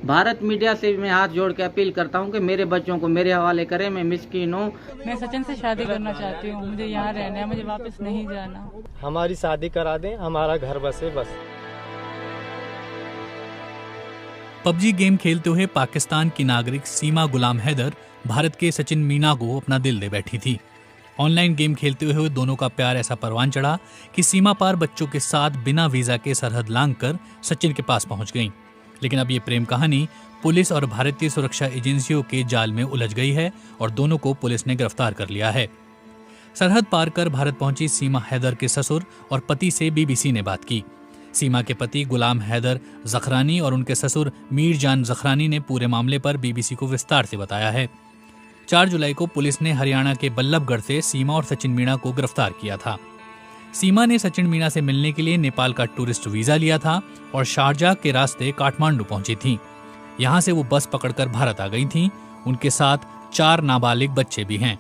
Bharat media से मैं हाथ जोड़ के अपील करता हूं कि मेरे बच्चों को मेरे हवाले करें। मैं मिस्कीन हूं। मैं सचिन से शादी करना चाहती हूं। मुझे यहाँ रहना है, मुझे वापस नहीं जाना। हमारी शादी करा दें, हमारा घर बसे बस। पबजी गेम खेलते हुए पाकिस्तान की नागरिक सीमा गुलाम हैदर भारत के सचिन मीना को अपना दिल दे बैठी थी। ऑनलाइन गेम खेलते हुए दोनों का प्यार ऐसा परवान चढ़ा कि सीमा पार बच्चों के साथ बिना वीजा के सरहद लांघकर सचिन के पास पहुंच गईं। लेकिन अब ये प्रेम कहानी पुलिस और भारतीय सुरक्षा एजेंसियों के जाल में उलझ गई है और दोनों को पुलिस ने गिरफ्तार कर लिया है। सरहद पार कर भारत पहुंची सीमा हैदर के ससुर और पति से बीबीसी ने बात की। सीमा के पति गुलाम हैदर जखरानी और उनके ससुर मीर जान जखरानी ने पूरे मामले पर बीबीसी को विस्तार से बताया है। 4 जुलाई को पुलिस ने हरियाणा के बल्लभगढ़ से सीमा और सचिन मीणा को गिरफ्तार किया था। सीमा ने सचिन मीणा से मिलने के लिए नेपाल का टूरिस्ट वीजा लिया था और शारजाह के रास्ते काठमांडू पहुंची थी। यहां से वो बस पकड़कर भारत आ गई थीं। उनके साथ 4 नाबालिग बच्चे भी हैं।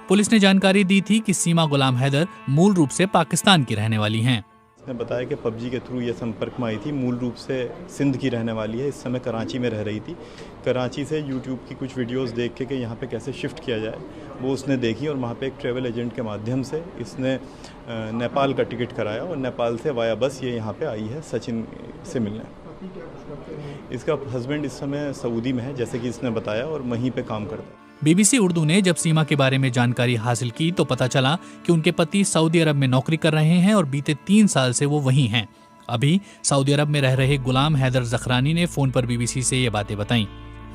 पुलिस ने जानकारी दी थी कि सीमा गुलाम हैदर मूल रूप से पाकिस्तान की रहने वाली हैं। उसने बताया कि पबजी के थ्रू ये संपर्क में आई थी। मूल रूप से सिंध की रहने वाली है। इस समय कराची में रह रही थी। कराची से यूट्यूब की कुछ वीडियोस देख के कि यहाँ पे कैसे शिफ्ट किया जाए वो उसने देखी और वहाँ पे एक ट्रैवल एजेंट के माध्यम से इसने नेपाल का टिकट कराया और नेपाल से वाया बस ये यहाँ पे आई है सचिन से मिलने। इसका हस्बैंड इस समय सऊदी में है, जैसे कि इसने बताया, और वहीं पे काम करता है। बीबीसी उर्दू ने जब सीमा के बारे में जानकारी हासिल की तो पता चला कि उनके पति सऊदी अरब में नौकरी कर रहे हैं और बीते 3 साल से वो वहीं हैं। अभी सऊदी अरब में रह रहे गुलाम हैदर जखरानी ने फोन पर बीबीसी से ये बातें बताईं।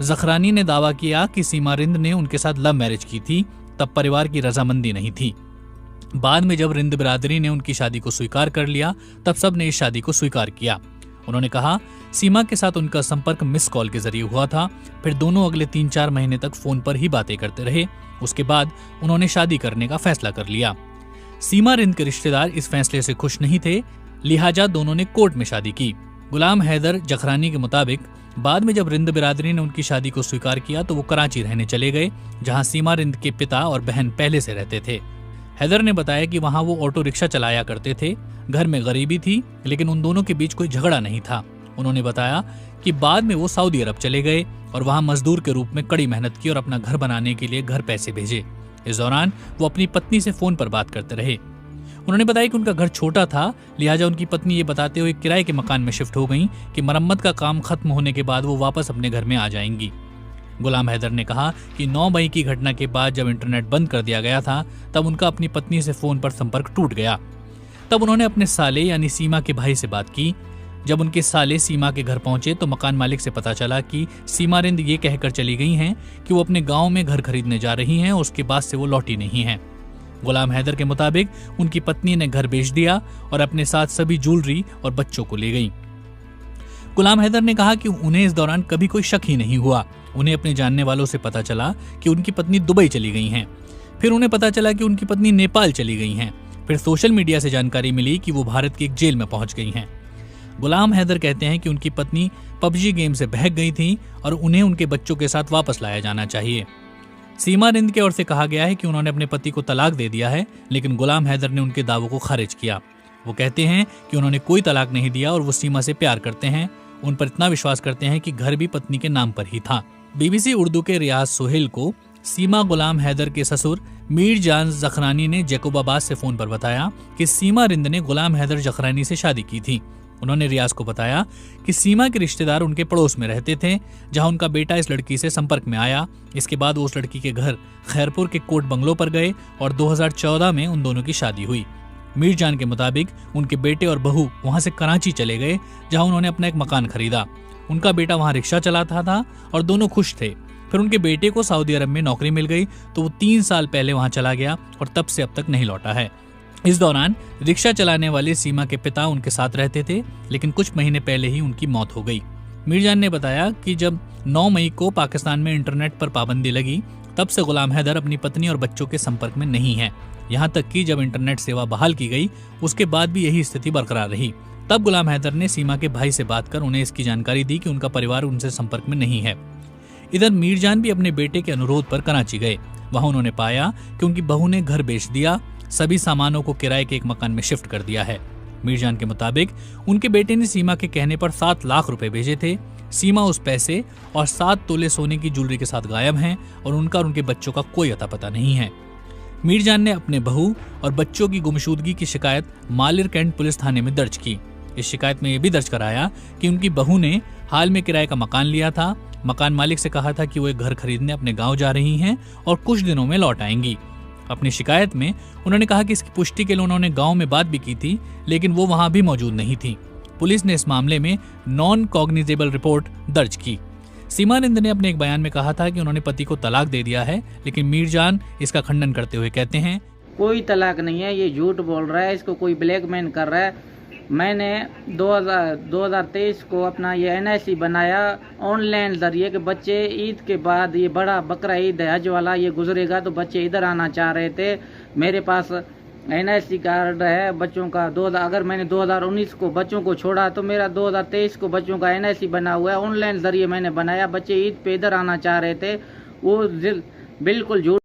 जखरानी ने दावा किया कि सीमा रिंद ने उनके साथ लव मैरिज की थी, तब परिवार की रजामंदी नहीं थी। बाद में जब रिंद बिरादरी ने उनकी शादी को स्वीकार कर लिया तब सब ने इस शादी को स्वीकार किया। उन्होंने कहा सीमा के साथ उनका संपर्क मिस कॉल के जरिए हुआ था। फिर दोनों अगले 3-4 महीने तक फोन पर ही बातें करते रहे। उसके बाद उन्होंने शादी करने का फैसला कर लिया। सीमा रिंद के रिश्तेदार इस फैसले से खुश नहीं थे, लिहाजा दोनों ने कोर्ट में शादी की। गुलाम हैदर जखरानी के मुताबिक बाद में जब रिंद बिरादरी ने उनकी शादी को स्वीकार किया तो वो कराची रहने चले गए, जहां सीमा रिंद के पिता और बहन पहले से रहते थे। हैदर ने बताया कि वहां वो ऑटो रिक्शा चलाया करते थे। घर में गरीबी थी, लेकिन उन दोनों के बीच कोई झगड़ा नहीं था। उन्होंने बताया कि बाद में वो सऊदी अरब चले गए और वहां मजदूर के रूप में कड़ी मेहनत की और अपना घर बनाने के लिए घर पैसे भेजे। इस दौरान वो अपनी पत्नी से फोन पर बात करते रहे। उन्होंने बताया कि उनका घर छोटा था, लिहाजा उनकी पत्नी ये बताते हुए किराए के मकान में शिफ्ट हो गई कि मरम्मत का काम खत्म होने के बाद वो वापस अपने घर में आ जाएंगी। गुलाम हैदर ने कहा कि 9 मई की घटना के बाद जब इंटरनेट बंद कर दिया गया था तब उनका अपनी पत्नी से फोन पर संपर्क टूट गया। तब उन्होंने अपने साले यानी सीमा के भाई से बात की। जब उनके साले सीमा के घर पहुंचे तो मकान मालिक से पता चला कि सीमा रिंद ये कहकर चली गई हैं कि वो अपने गांव में घर खरीदने जा रही हैं और उसके बाद से वो लौटी नहीं हैं। गुलाम हैदर के मुताबिक उनकी पत्नी ने घर बेच दिया और अपने साथ सभी ज्वेलरी और बच्चों को ले गई। गुलाम हैदर ने कहा कि उन्हें इस दौरान कभी कोई शक ही नहीं हुआ। उन्हें अपने जानने वालों से पता चला कि उनकी पत्नी दुबई चली गई हैं। फिर उन्हें पता चला कि उनकी पत्नी नेपाल चली गई हैं। फिर सोशल मीडिया से जानकारी मिली कि वो भारत की एक जेल में पहुंच गई हैं। गुलाम हैदर कहते हैं कि उनकी पत्नी पबजी गेम से बहक गई थी और उन्हें उनके बच्चों के साथ वापस लाया जाना चाहिए। सीमा रिंद की ओर से कहा गया है कि उन्होंने अपने पति को तलाक दे दिया है, लेकिन गुलाम हैदर ने उनके दावों को खारिज किया। वो कहते हैं कि उन्होंने कोई तलाक नहीं दिया और वो सीमा से प्यार करते हैं। उन पर इतना विश्वास करते हैं कि घर भी पत्नी के नाम पर ही था। बीबीसी उर्दू के रियाज सोहेल को सीमा गुलाम हैदर के ससुर मीर जान जखरानी ने जैकोबाबाद से फोन पर बताया कि सीमा रिंद ने गुलाम हैदर जखरानी से शादी की थी। उन्होंने रियाज को बताया कि सीमा के रिश्तेदार उनके पड़ोस में रहते थे, जहां उनका बेटा इस लड़की से संपर्क में आया। इसके बाद वो उस लड़की के घर खैरपुर के कोट बंगलो पर गए और 2014 में उन दोनों की शादी हुई। मीर जान के मुताबिक उनके बेटे और बहू वहां से कराची चले गए, जहां उन्होंने अपना एक मकान खरीदा। उनका बेटा वहां रिक्शा चलाता था और दोनों खुश थे। फिर उनके बेटे को सऊदी अरब में नौकरी मिल गई तो वो 3 साल पहले वहां चला गया और तब से अब तक नहीं लौटा है। इस दौरान रिक्शा चलाने वाले सीमा के पिता उनके साथ रहते थे, लेकिन कुछ महीने पहले ही उनकी मौत हो गई। मीरजान ने बताया कि जब 9 मई को पाकिस्तान में इंटरनेट पर पाबंदी लगी तब से गुलाम हैदर अपनी पत्नी और बच्चों के संपर्क में नहीं है। यहाँ तक कि जब इंटरनेट सेवा बहाल की गई उसके बाद भी यही स्थिति बरकरार रही। तब गुलाम हैदर ने सीमा के भाई से बात कर उन्हें इसकी जानकारी दी कि उनका परिवार उनसे संपर्क में नहीं है। इधर मीरजान भी अपने बेटे के अनुरोध पर कराची गए। वहां उन्होंने पाया कि उनकी बहू ने घर बेच दिया, सभी सामानों को किराए के एक मकान में शिफ्ट कर दिया है। मीरजान के मुताबिक उनके बेटे ने सीमा के कहने पर 7 लाख रुपए भेजे थे। सीमा उस पैसे और 7 तोले सोने की ज्वेलरी के साथ गायब हैं और उनका और उनके बच्चों का कोई अता पता नहीं है। मीरजान ने अपने बहू और बच्चों की गुमशुदगी की शिकायत मालिर कैंट पुलिस थाने में दर्ज की। इस शिकायत में यह भी दर्ज कराया कि उनकी बहू ने हाल में किराए का मकान लिया था। मकान मालिक से कहा था कि वो एक घर खरीदने अपने गांव जा रही हैं और कुछ दिनों में लौट आएंगी। अपनी शिकायत में उन्होंने कहा कि इसकी पुष्टि के लिए उन्होंने गांव में बात भी की थी, लेकिन वो वहां भी मौजूद नहीं थी। पुलिस ने इस मामले में नॉन कॉग्निजेबल रिपोर्ट दर्ज की। सीमानंद ने अपने एक बयान में कहा था कि उन्होंने पति को तलाक दे दिया है, लेकिन मीरजान इसका खंडन करते हुए कहते हैं, कोई तलाक नहीं है, ये झूठ बोल रहा है, इसको कोई ब्लैकमेल कर रहा है। मैंने 2023 को अपना ये NIC बनाया ऑनलाइन जरिए कि बच्चे ईद के बाद, ये बड़ा बकरा ईद है हज वाला, ये गुजरेगा तो बच्चे इधर आना चाह रहे थे। मेरे पास NIC कार्ड है बच्चों का। अगर मैंने 2019 को बच्चों को छोड़ा तो मेरा 2023 को बच्चों का NIC बना हुआ है। ऑनलाइन जरिए मैंने बनाया, बच्चे ईद पे इधर आना चाह रहे थे, वो बिल्कुल झूठ।